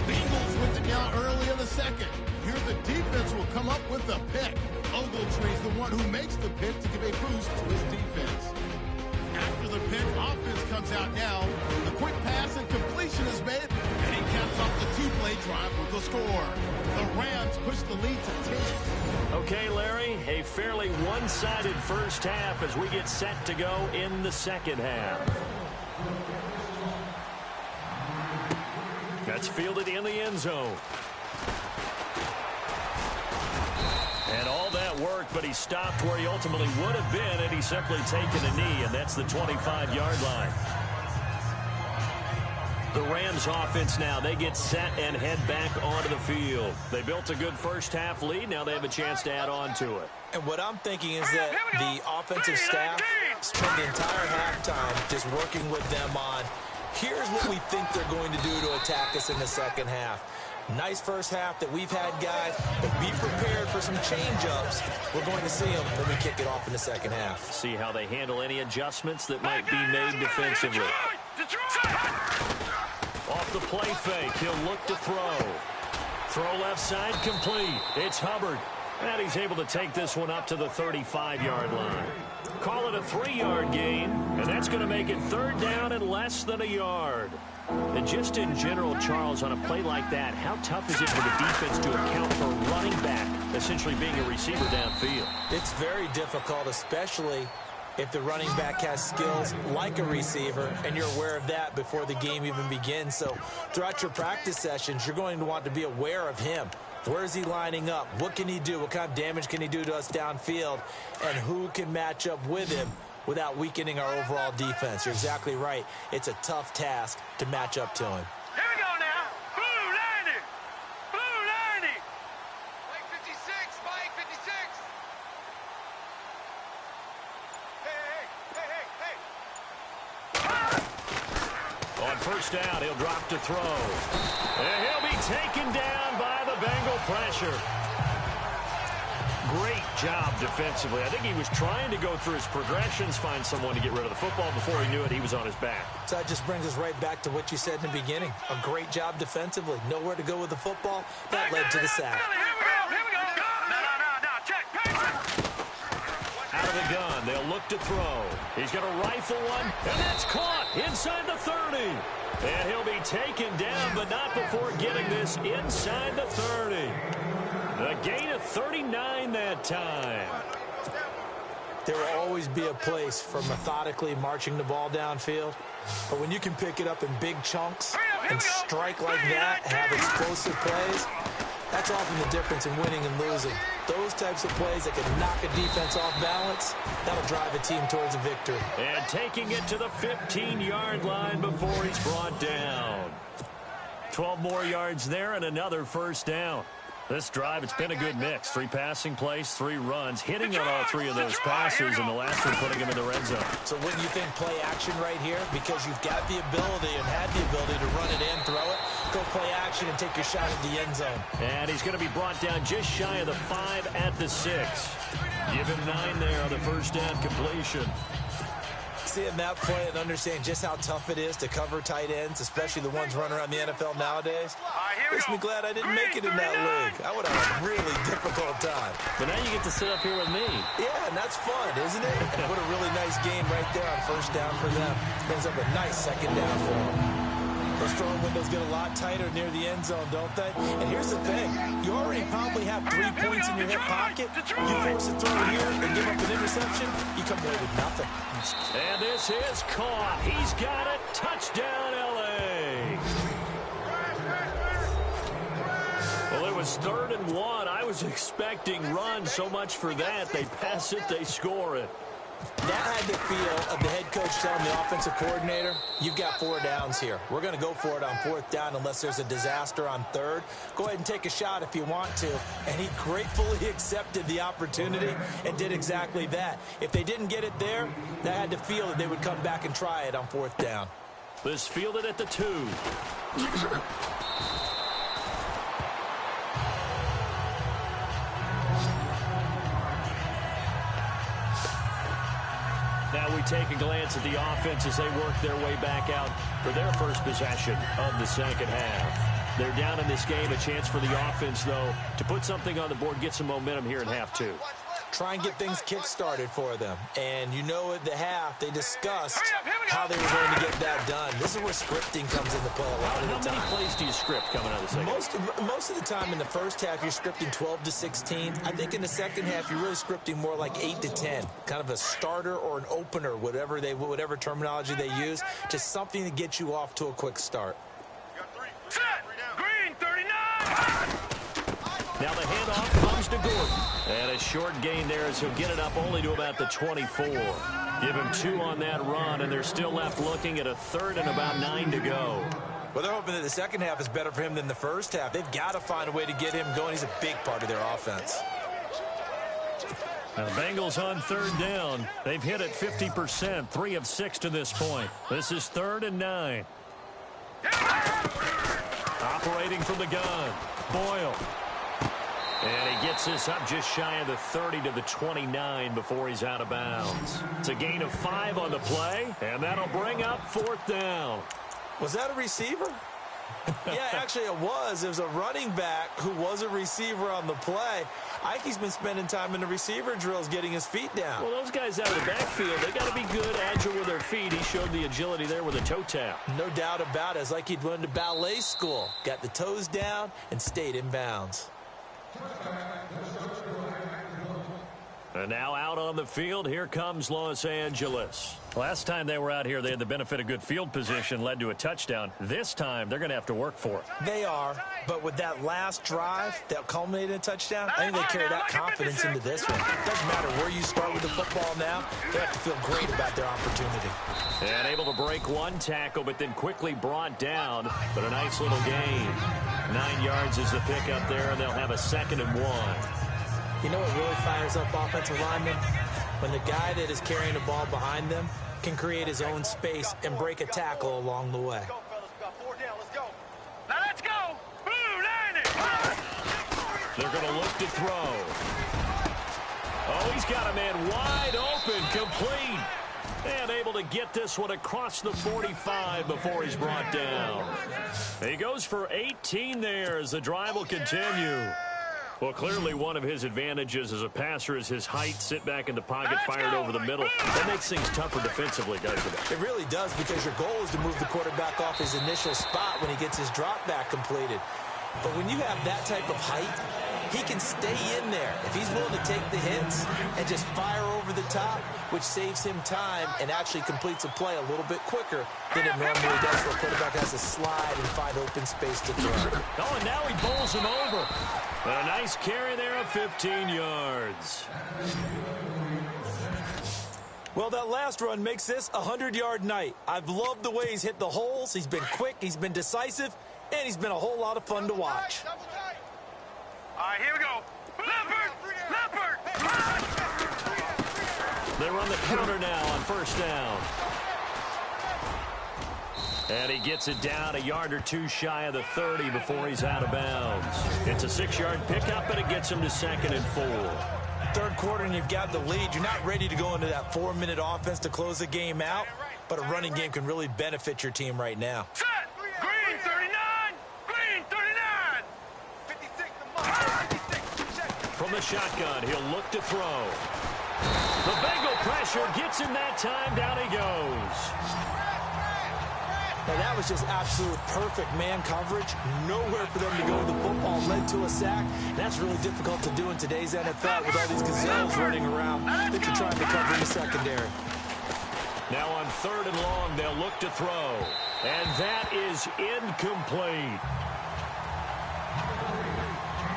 Bengals with it now early in the second. Here the defense will come up with the pick. Ogletree's the one who makes the pick to give a boost to his defense. After the pick, offense comes out now. The quick pass and completion is made, and he caps off the 2-play drive with the score. The Rams push the lead to 10. Okay, Larry, a fairly one-sided first half as we get set to go in the second half. That's fielded in the end zone. And all that work, but he stopped where he ultimately would have been, and he's simply taken a knee, and that's the 25-yard line. The Rams offense now, they get set and head back onto the field. They built a good first half lead. Now they have a chance to add on to it. And what I'm thinking is that the offensive staff spend the entire halftime just working with them on, here's what we think they're going to do to attack us in the second half. Nice first half that we've had, guys, but be prepared for some change-ups. We're going to see them when we kick it off in the second half. See how they handle any adjustments that might be made defensively. Off the play fake, he'll look to throw. Throw left side complete. It's Hubbard. And he's able to take this one up to the 35-yard line. Call it a 3-yard gain, and that's going to make it third down and less than a yard. And just in general, Charles, on a play like that, how tough is it for the defense to account for running back, essentially being a receiver downfield? It's very difficult, especially if the running back has skills like a receiver, and you're aware of that before the game even begins. So throughout your practice sessions, you're going to want to be aware of him. Where is he lining up? What can he do? What kind of damage can he do to us downfield? And who can match up with him without weakening our overall defense? You're exactly right. It's a tough task to match up to him. Here we go now. Blue 90. Blue 90. Mike 56. Mike 56. Hey. On first down, he'll drop to throw. And he'll be taken down by the Bengal pressure. Great job defensively. I think he was trying to go through his progressions, find someone to get rid of the football. Before he knew it, he was on his back. So that just brings us right back to what you said in the beginning. A great job defensively. Nowhere to go with the football. That led to the sack. Here we go. No. Check. Out of the gun, they'll look to throw. He's going to rifle one, and that's caught inside the 30. And he'll be taken down, but not before getting this inside the 30. A gain of 39 that time. There will always be a place for methodically marching the ball downfield. But when you can pick it up in big chunks and strike like that, have explosive plays, that's often the difference in winning and losing. Those types of plays that can knock a defense off balance, that'll drive a team towards a victory. And taking it to the 15-yard line before he's brought down. 12 more yards there and another first down. This drive, it's been a good mix. 3 passing plays, 3 runs, hitting on all 3 of those passes, and the last one putting him in the red zone. So wouldn't you think play action right here? Because you've got the ability and had the ability to run it in, throw it, go play action and take your shot at the end zone. And he's going to be brought down just shy of the 5 at the 6. Give him 9 there on the first down completion. Seeing that play and understanding just how tough it is to cover tight ends, especially the ones running around the NFL nowadays, makes me glad I didn't make it in that league. I would have a really difficult time. But now you get to sit up here with me. Yeah, and that's fun, isn't it? And what a really nice game right there on first down for them. Brings up a nice second down for them. Those throwing windows get a lot tighter near the end zone, don't they? And here's the thing. You already probably have 3 points in your hip pocket. You force a throw here and give up an interception, you come away with nothing. And this is caught. He's got it. Touchdown, L.A. Well, it was 3rd and 1. I was expecting run. So much for that. They pass it, they score it. That had the feel of the head coach telling the offensive coordinator, you've got 4 downs here. We're going to go for it on 4th down unless there's a disaster on 3rd. Go ahead and take a shot if you want to. And he gratefully accepted the opportunity and did exactly that. If they didn't get it there, that had the feel that they would come back and try it on 4th down. This fielded at the 2. Now we take a glance at the offense as they work their way back out for their first possession of the second half. They're down in this game. A chance for the offense, though, to put something on the board, get some momentum here in half 2. Try and get things kick-started for them. And you know at the half, they discussed how they were going to get that done. This is where scripting comes into play a lot of the time. How many plays do you script coming out of the second? Most of the time in the first half, you're scripting 12 to 16. I think in the second half, you're really scripting more like 8 to 10. Kind of a starter or an opener, whatever terminology they use. Just something to get you off to a quick start. Set. Green 39. Now the handoff comes to Gordon. And a short gain there as he'll get it up only to about the 24. Give him 2 on that run, and they're still left looking at a 3rd and about 9 to go. Well, they're hoping that the second half is better for him than the first half. They've got to find a way to get him going. He's a big part of their offense. Now the Bengals on 3rd down. They've hit it 50%, 3 of 6 to this point. This is 3rd and 9. Operating from the gun, Boyle. And he gets this up just shy of the 30 to the 29 before he's out of bounds. It's a gain of 5 on the play, and that'll bring up 4th down. Was that a receiver? Yeah, actually it was. It was a running back who was a receiver on the play. I think he's been spending time in the receiver drills getting his feet down. Well, those guys out of the backfield, they got to be good, agile with their feet. He showed the agility there with a toe tap. No doubt about it. It's like he'd went to ballet school. Got the toes down and stayed in bounds. And now out on the field, here comes Los Angeles. Last time they were out here, they had the benefit of good field position, led to a touchdown. This time, they're going to have to work for it. They are, but with that last drive that culminated in a touchdown, I think they carry that confidence into this one. It doesn't matter where you start with the football now. They have to feel great about their opportunity. And able to break one tackle, but then quickly brought down. But a nice little gain. 9 yards is the pickup there, and they'll have a 2nd and 1. You know what really fires up offensive linemen? When the guy that is carrying the ball behind them can create his own space and break a tackle along the way. Let's go! They're going to look to throw. Oh, he's got a man wide open, complete. And able to get this one across the 45 before he's brought down. He goes for 18 there as the drive will continue. Well, clearly one of his advantages as a passer is his height, sit back in the pocket, fired over the middle. That makes things tougher defensively, doesn't it? It really does, because your goal is to move the quarterback off his initial spot when he gets his drop back completed. But when you have that type of height, he can stay in there if he's willing to take the hits and just fire over the top, which saves him time and actually completes a play a little bit quicker than it normally does, where a quarterback has to slide and find open space to throw. Oh, and now he bowls him over. A nice carry there of 15 yards. Well, that last run makes this a 100-yard night. I've loved the way he's hit the holes. He's been quick, he's been decisive, and he's been a whole lot of fun to watch. All right, here we go. Leopard! They run the counter now on 1st down. And he gets it down a yard or two shy of the 30 before he's out of bounds. It's a 6-yard pickup, and it gets him to 2nd and 4. Third quarter, and you've got the lead. You're not ready to go into that 4-minute offense to close the game out, but a running game can really benefit your team right now. Set! Green 39! Green 39! 56. From the shotgun, he'll look to throw. The Bengal pressure gets him that time. Down he goes. Now, that was just absolute perfect man coverage. Nowhere for them to go with the football. Led to a sack. And that's really difficult to do in today's NFL with all these gazelles running around that you're trying to cover in the secondary. Now on 3rd and long, they'll look to throw. And that is incomplete.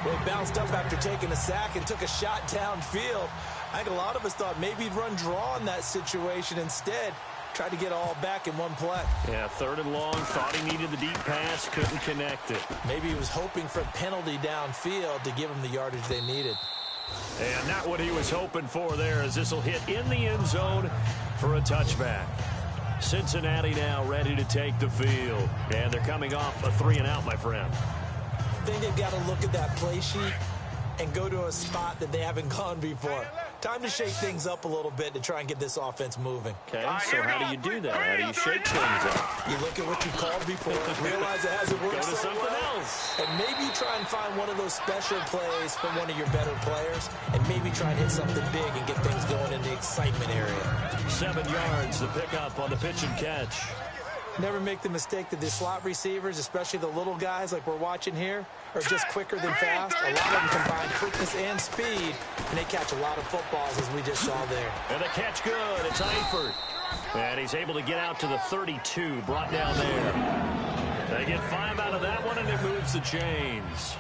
Well, he bounced up after taking a sack and took a shot downfield. I think a lot of us thought maybe he'd run draw in that situation. Instead, tried to get all back in one play. Yeah, 3rd and long, thought he needed the deep pass, couldn't connect it. Maybe he was hoping for a penalty downfield to give him the yardage they needed. And not what he was hoping for there, as this will hit in the end zone for a touchback. Cincinnati now ready to take the field. And they're coming off a 3-and-out, my friend. I think they've got to look at that play sheet and go to a spot that they haven't gone before. Time to shake things up a little bit to try and get this offense moving. Okay, so how do you do that? How do you shake things up? You look at what you called before, realize it hasn't worked Go to so something well, else. and maybe try and find one of those special plays from one of your better players, and maybe try and hit something big and get things going in the excitement area. 7 yards, the pickup on the pitch and catch. Never make the mistake that the slot receivers, especially the little guys like we're watching here, are just quicker than fast. A lot of them combine quickness and speed, and they catch a lot of footballs, as we just saw there. And the catch good. It's Eifert. And he's able to get out to the 32, brought down there. They get 5 out of that one, and it moves the chains.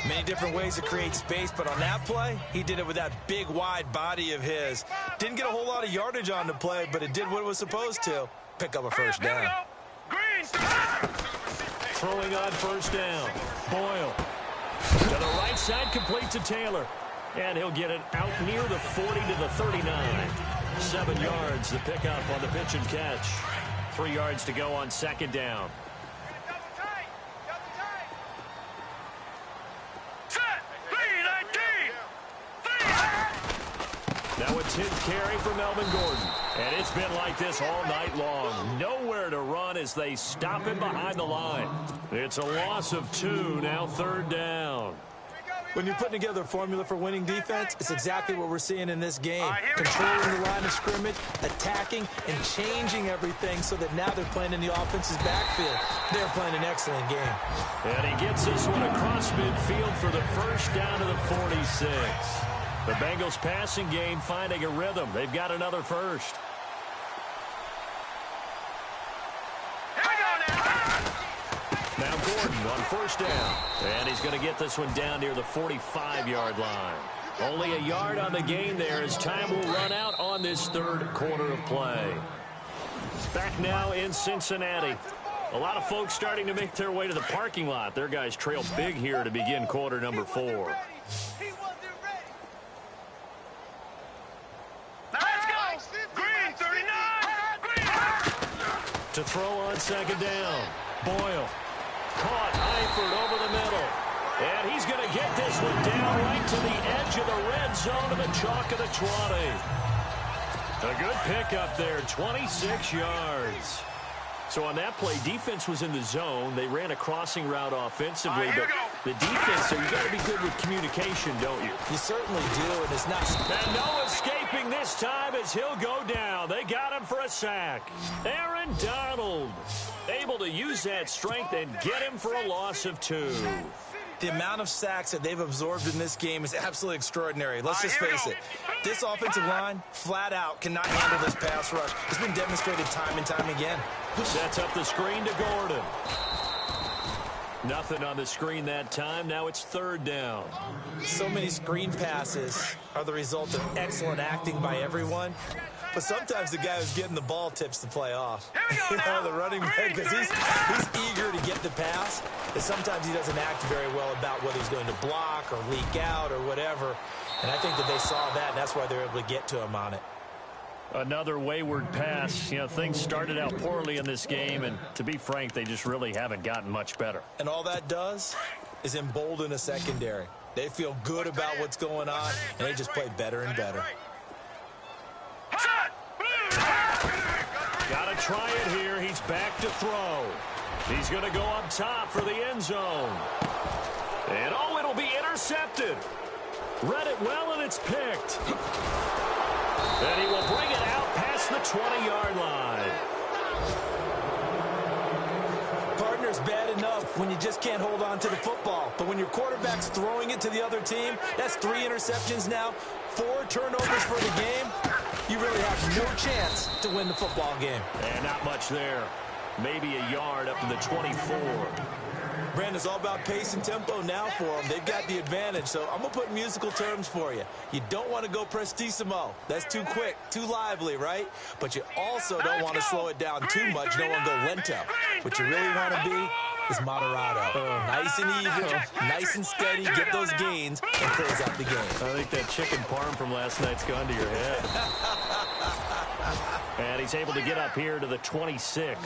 Many different ways to create space, but on that play, he did it with that big, wide body of his. Didn't get a whole lot of yardage on the play, but it did what it was supposed to. Pick up a first down. Throwing on 1st down. Boyle. To the right side, complete to Taylor. And he'll get it out near the 40 to the 39. 7 yards, the pickup on the pitch and catch. 3 yards to go on 2nd down. Now a 10th carry for Melvin Gordon. And it's been like this all night long. Nowhere to run as they stop him behind the line. It's a loss of 2, now 3rd down. When you're putting together a formula for winning defense, it's exactly what we're seeing in this game. Controlling the line of scrimmage, attacking, and changing everything so that now they're playing in the offense's backfield. They're playing an excellent game. And he gets this one across midfield for the first down to the 46. The Bengals passing game finding a rhythm. They've got another first. Now Gordon on first down. And he's going to get this one down near the 45-yard line. Only a yard on the gain there as time will run out on this third quarter of play. Back now in Cincinnati. A lot of folks starting to make their way to the parking lot. Their guys trail big here to begin quarter number 4. To throw on second down. Boyle. Caught Eifert over the middle. And he's going to get this one down right to the edge of the red zone to the chalk of the 20. A good pickup there, 26 yards. So on that play, defense was in the zone. They ran a crossing route offensively, but the defense, so you got to be good with communication, don't you? You certainly do, and it's not. And no escaping this time as he'll go down. They got him for a sack. Aaron Donald able to use that strength and get him for a loss of 2. The amount of sacks that they've absorbed in this game is absolutely extraordinary. Let's just face it. This offensive line, flat out, cannot handle this pass rush. It's been demonstrated time and time again. Sets up the screen to Gordon. Nothing on the screen that time. Now it's third down. So many screen passes are the result of excellent acting by everyone. But sometimes the guy who's getting the ball tips the play off. The running back, because he's eager to get the pass. And sometimes he doesn't act very well about whether he's going to block or leak out or whatever. And I think that they saw that, and that's why they're able to get to him on it. Another wayward pass. You know, things started out poorly in this game, and to be frank, they just really haven't gotten much better. And all that does is embolden a secondary. They feel good about what's going on, and they just play better and better. Got to try it here. He's back to throw. He's going to go up top for the end zone. And, oh, it'll be intercepted. Read it well, and it's picked. And he will bring it out past the 20-yard line. Partner's bad enough when you just can't hold on to the football. But when your quarterback's throwing it to the other team, that's 3 interceptions now, 4 turnovers for the game. You really have no chance to win the football game. And not much there. Maybe a yard up to the 24. Brandon, it's all about pace and tempo now for them. They've got the advantage, so I'm going to put musical terms for you. You don't want to go prestissimo. That's too quick, too lively, right? But you also don't want to slow it down too much. You don't want to go lento. What you really want to be is moderato. Nice and even, nice and steady, get those gains, and close out the game. I think that chicken parm from last night's gone to your head. And he's able to get up here to the 26.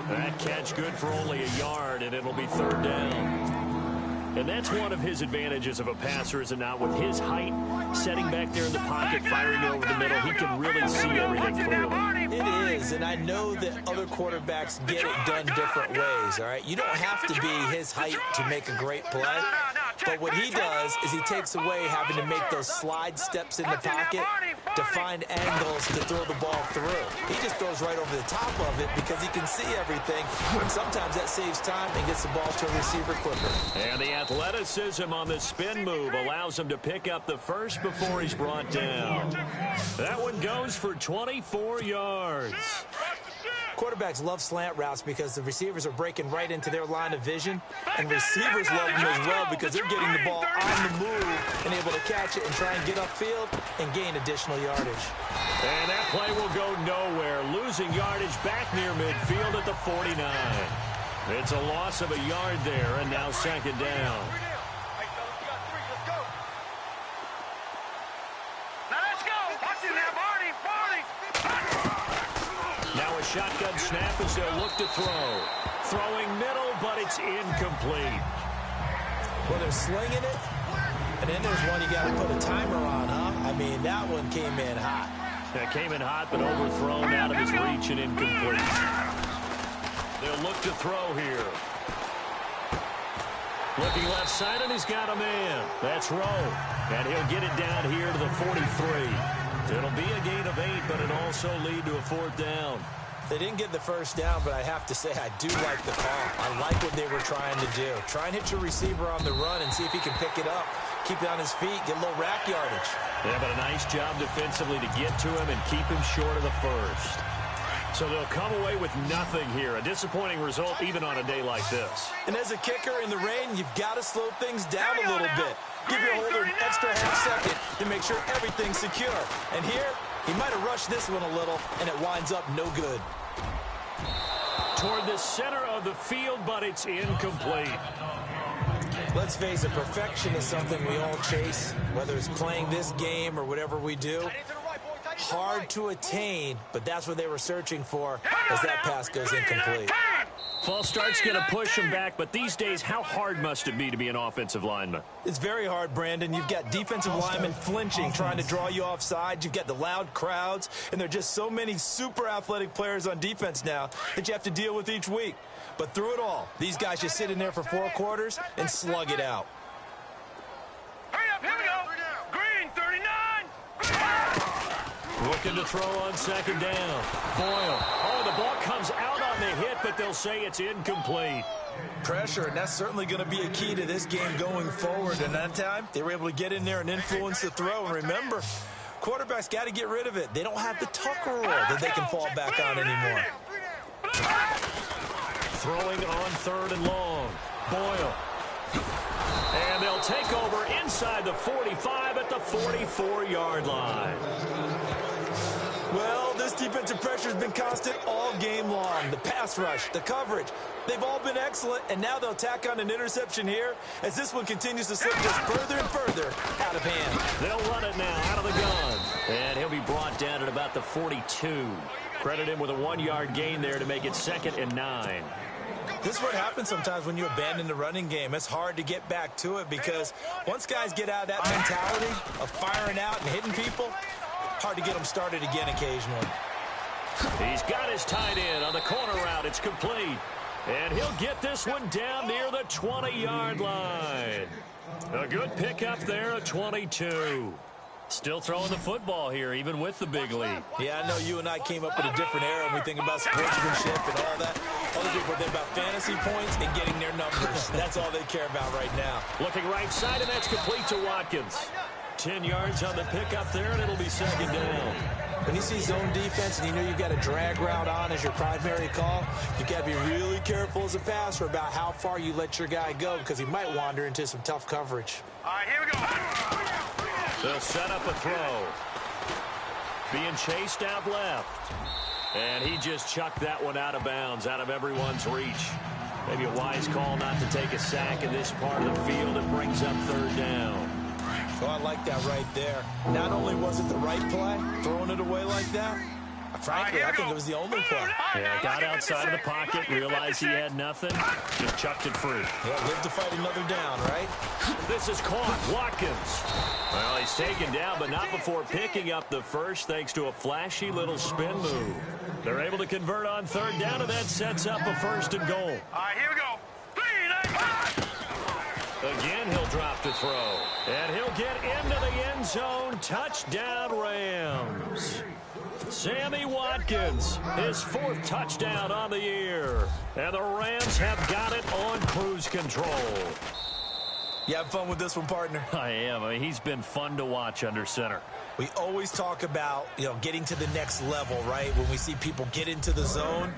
That catch good for only a yard, and it'll be third down. And that's one of his advantages of a passer, is it not? With his height, setting back there in the pocket, firing over the middle, he can really see everything clearly. It is, and I know that other quarterbacks get it done different ways, all right? You don't have to be his height to make a great play. But what he does is he takes away having to make those slide steps in the pocket to find angles to throw the ball through. He just throws right over the top of it because he can see everything, and sometimes that saves time and gets the ball to a receiver quicker. And the athleticism on the spin move allows him to pick up the first before he's brought down. That one goes for 24 yards. Quarterbacks love slant routes because the receivers are breaking right into their line of vision, and receivers love them as well because they're getting the ball on the move and able to catch it and try and get upfield and gain additional yardage. And that play will go nowhere, losing yardage back near midfield at the 49. It's a loss of a yard there, and now second down. Now a shotgun snap as they'll look to throw. Throwing middle, but it's incomplete. Well, they're slinging it, and then there's one you got to put a timer on, huh? I mean, that one came in hot. That came in hot, but overthrown out of his reach and incomplete. They'll look to throw here. Looking left side, and he's got a man. That's Rowe. And he'll get it down here to the 43. It'll be a gain of 8, but it also lead to a fourth down. They didn't get the first down, but I have to say I do like the call. I like what they were trying to do. Try and hit your receiver on the run and see if he can pick it up. keep it on his feet, get a little rack yardage. Yeah, but a nice job defensively to get to him and keep him short of the first. So they'll come away with nothing here. A disappointing result even on a day like this. And as a kicker in the rain, you've got to slow things down a little bit. Give your holder an extra half-second to make sure everything's secure. And here, he might have rushed this one a little, and it winds up no good. Toward the center of the field, but it's incomplete. Let's face it, perfection is something we all chase, whether it's playing this game or whatever we do. Hard to attain, but that's what they were searching for as that pass goes incomplete. False start's going to push him back, but these days, how hard must it be to be an offensive lineman? It's very hard, Brandon. You've got defensive linemen flinching, trying to draw you offside. You've got the loud crowds, and there are just so many super athletic players on defense now that you have to deal with each week. But through it all, these guys just sit in there for 4 quarters and slug it out. Hurry up, here we go. Green, 39. Looking to throw on second down. Boyle. Oh, the ball comes out on the hit, but they'll say it's incomplete. Pressure, and that's certainly going to be a key to this game going forward. And that time, they were able to get in there and influence the throw. And remember, quarterbacks got to get rid of it. They don't have the tucker roll that they can fall back on anymore. Throwing on third and long. Boyle. And they'll take over inside the 45 at the 44-yard line. Well, this defensive pressure has been constant all game long. The pass rush, the coverage, they've all been excellent, and now they'll tack on an interception here as this one continues to slip just further and further out of hand. They'll run it now out of the gun. And he'll be brought down at about the 42. Credit him with a 1-yard gain there to make it 2nd and 9. This is what happens sometimes when you abandon the running game. It's hard to get back to it because once guys get out of that mentality of firing out and hitting people, hard to get them started again occasionally. He's got his tight end on the corner route. It's complete. And he'll get this one down near the 20-yard line. A good pickup there at 22. Still throwing the football here, even with the big lead. Yeah, I know you and I came up in a different era when we think about sportsmanship and all that. Other people think about fantasy points and getting their numbers. That's all they care about right now. Looking right side, and that's complete to Watkins. 10 yards on the pickup there, and it'll be 2nd down. When you see zone defense and you know you've got a drag route on as your primary call, you've got to be really careful as a passer about how far you let your guy go because he might wander into some tough coverage. All right, here we go. They'll set up a throw. Being chased out left. And he just chucked that one out of bounds, out of everyone's reach. Maybe a wise call not to take a sack in this part of the field. It brings up 3rd down. Oh, I like that right there. Not only was it the right play, throwing it away like that, frankly, I think it was the only play. Yeah, got outside of the pocket, realized he had nothing, just chucked it free. Yeah, live to fight another down, right? This is caught. Watkins. Well, he's taken down, but not before picking up the first, thanks to a flashy little spin move. They're able to convert on 3rd down, and that sets up a 1st and goal. All right, here we go. 3, 9, 5. Again, he'll drop to throw. And he'll get into the end zone. Touchdown, Rams. Sammy Watkins, his 4th touchdown on the year. And the Rams have got it on cruise control. You have fun with this one, partner? I am. I mean, he's been fun to watch under center. We always talk about, getting to the next level, right? When we see people get into the zone.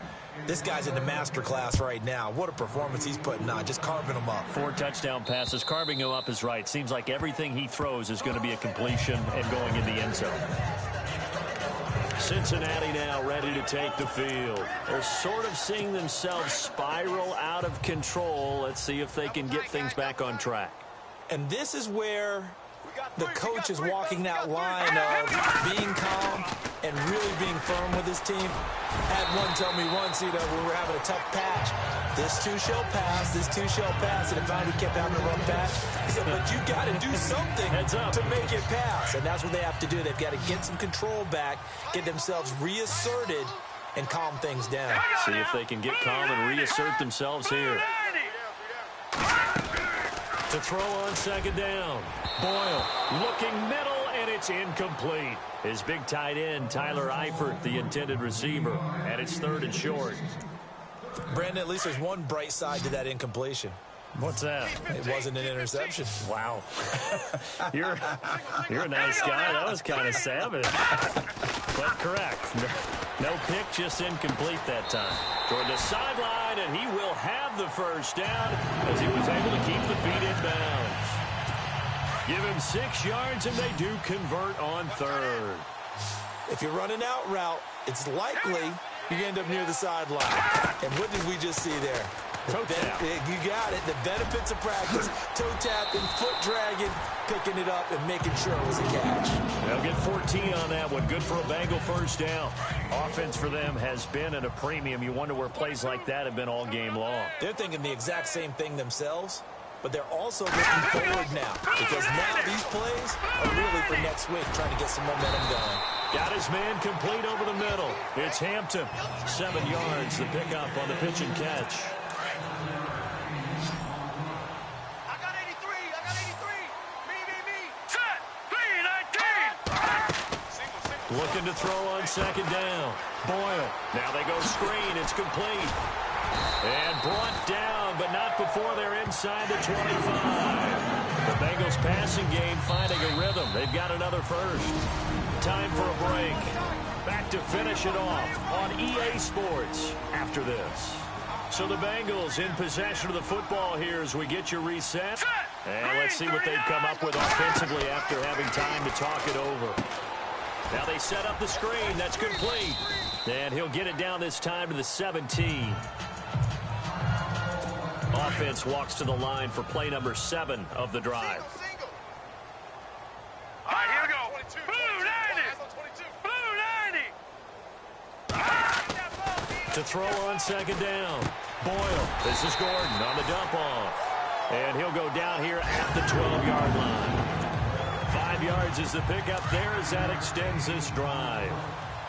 This guy's in the master class right now. What a performance he's putting on, just carving them up. 4 touchdown passes. Carving him up is right. Seems like everything he throws is going to be a completion and going in the end zone. Cincinnati now ready to take the field. They're sort of seeing themselves spiral out of control. Let's see if they can get things back on track. And this is where the coach is walking that line of being calm and really being firm with his team. Had one tell me once, when we were having a tough patch, this too shall pass, this too shall pass, and finally we kept having a rough patch. He said, but you got to do something to make it pass, and that's what they have to do. They've got to get some control back, get themselves reasserted, and calm things down. See if they can get calm and reassert themselves here. To throw on 2nd down. Boyle looking middle, and it's incomplete. His big tight end, Tyler Eifert, the intended receiver. And it's 3rd and short. Brandon, at least there's one bright side to that incompletion. What's that? It wasn't an interception. Wow. You're a nice guy. That was kind of savage. But correct. No pick, just incomplete that time. Toward the sideline, and he will have the first down as he was able to keep the feet in bounds. Give him 6 yards, and they do convert on third. If you run an out route, it's likely you end up near the sideline. And what did we just see there? Toe tap. You got it. The benefits of practice. Toe tapping, foot dragging, picking it up, and making sure it was a catch. They'll get 14 on that one. Good for a Bengal first down. Offense for them has been at a premium. You wonder where plays like that have been all game long. They're thinking the exact same thing themselves, but they're also looking forward now because now these plays are really for next week, trying to get some momentum going. Got his man complete over the middle. It's Hampton. 7 yards, the pickup on the pitch and catch. I got 83. Me. Set. 3-19. Looking to throw on second down. Boyle. Now they go screen. It's complete. And brought down, but not before they're inside the 25. The Bengals passing game finding a rhythm. They've got another first. Time for a break. Back to finish it off on EA Sports after this. So the Bengals in possession of the football here as we get you reset. And let's see what they've come up with offensively after having time to talk it over. Now they set up the screen. That's complete. And he'll get it down this time to the 17. Offense walks to the line for play number 7 of the drive. All right, here we go. Blue 90. To throw on second down. Boyle. This is Gordon on the dump off. And he'll go down here at the 12-yard line. 5 yards is the pickup there as that extends this drive.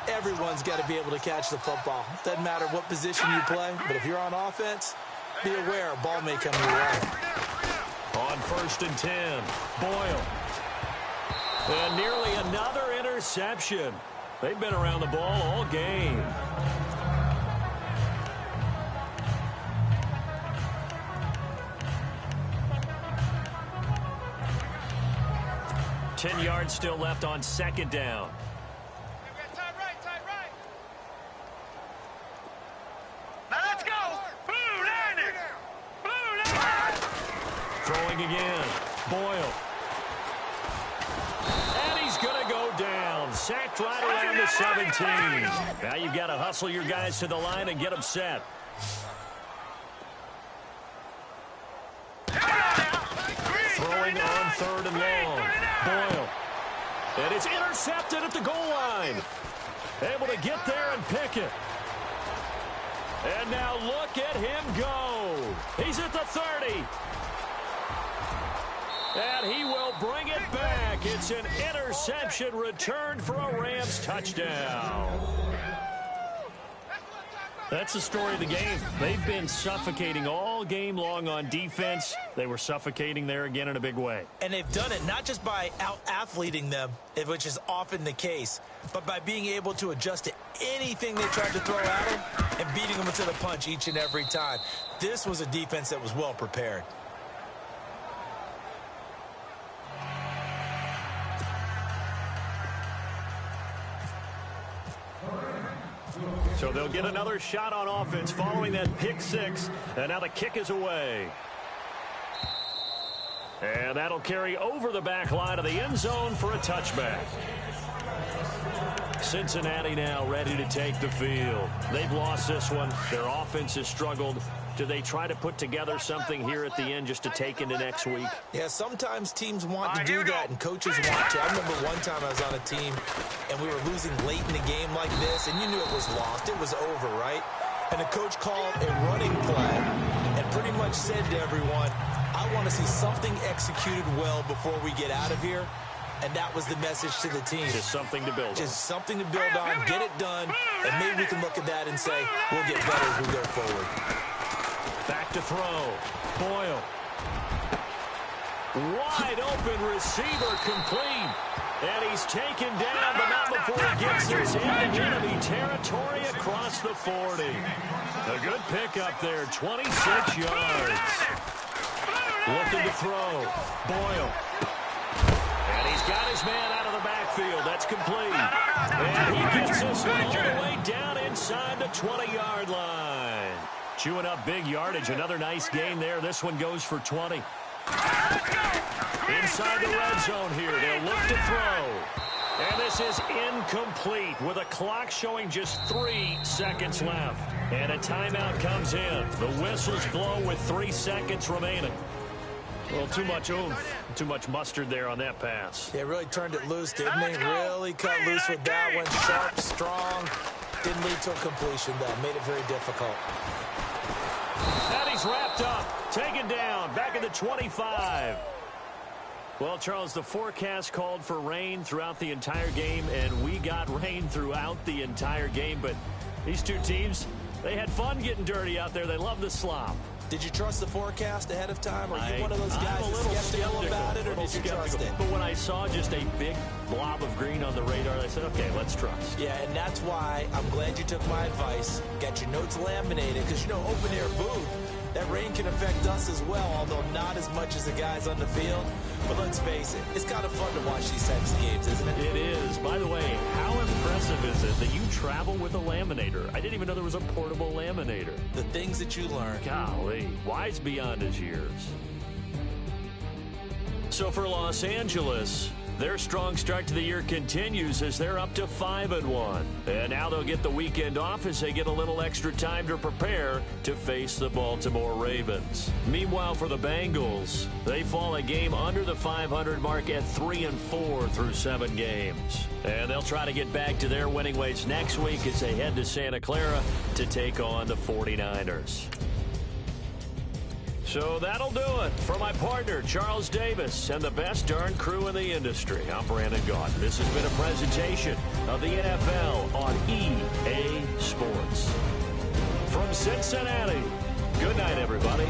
Everyone's got to be able to catch the football. Doesn't matter what position you play, but if you're on offense, be aware a ball may come your way. On 1st and 10, Boyle. And nearly another interception. They've been around the ball all game. Ten yards still left on second down. Tight right. Now let's go. Blue 90. Throwing again. Boyle. And he's going to go down. Sacked right around the 17. Now you've got to hustle your guys to the line and get them set. Throwing on 3rd and long. Boyle. And it's intercepted at the goal line. Able to get there and pick it. And now look at him go. He's at the 30. And he will bring it back. It's an interception returned for a Rams touchdown. That's the story of the game. They've been suffocating all game long on defense. They were suffocating there again in a big way. And they've done it not just by out-athleting them, which is often the case, but by being able to adjust to anything they tried to throw at them and beating them to the punch each and every time. This was a defense that was well prepared. So they'll get another shot on offense following that pick 6. And now the kick is away. And that'll carry over the back line of the end zone for a touchback. Cincinnati now ready to take the field. They've lost this one. Their offense has struggled. Do they try to put together something here at the end just to take into next week? Yeah, sometimes teams want to do that, and coaches want to. I remember one time I was on a team, and we were losing late in the game like this, and you knew it was lost. It was over, right? And the coach called a running play and pretty much said to everyone, I want to see something executed well before we get out of here. And that was the message to the team. Just something to build on. Just something to build on, get it done, and maybe we can look at that and say, we'll get better as we go forward. Back to throw. Boyle. Wide open receiver complete. And he's taken down, but not before he gets us into enemy territory across the 40. A good pickup there, 26 yards. Looking to throw. Boyle. And he's got his man out of the backfield. That's complete. And he gets this one all the way down inside the 20-yard line. Chewing up big yardage. Another nice gain there. This one goes for 20. Inside the red zone here. They'll look to throw. And this is incomplete with a clock showing just 3 seconds left. And a timeout comes in. The whistles blow with 3 seconds remaining. Well, too much oomph, too much mustard there on that pass. Yeah, really turned it loose, didn't he? Really cut loose with that one. Sharp, strong. Didn't lead to a completion, though. Made it very difficult. And he's wrapped up, taken down, back at the 25. Well, Charles, the forecast called for rain throughout the entire game, and we got rain throughout the entire game. But these two teams, they had fun getting dirty out there. They love the slop. Did you trust the forecast ahead of time? Are you one of those guys I'm a little skeptical about it, or did you trust it? But when I saw just a big blob of green on the radar, I said, okay, let's trust. Yeah, and that's why I'm glad you took my advice. Got your notes laminated, because, you know, open-air booth, that rain can affect us as well, although not as much as the guys on the field. But let's face it, it's kind of fun to watch these types of games, isn't it? It is. By the way, how impressive is it that you travel with a laminator? I didn't even know there was a portable laminator. The things that you learn. Golly, wise beyond his years. So for Los Angeles, their strong start to the year continues as they're up to 5-1. And now they'll get the weekend off as they get a little extra time to prepare to face the Baltimore Ravens. Meanwhile, for the Bengals, they fall a game under the 500 mark at 3-4 through 7 games. And they'll try to get back to their winning ways next week as they head to Santa Clara to take on the 49ers. So that'll do it. For my partner, Charles Davis, and the best darn crew in the industry, I'm Brandon Gaudin. This has been a presentation of the NFL on EA Sports. From Cincinnati, good night, everybody.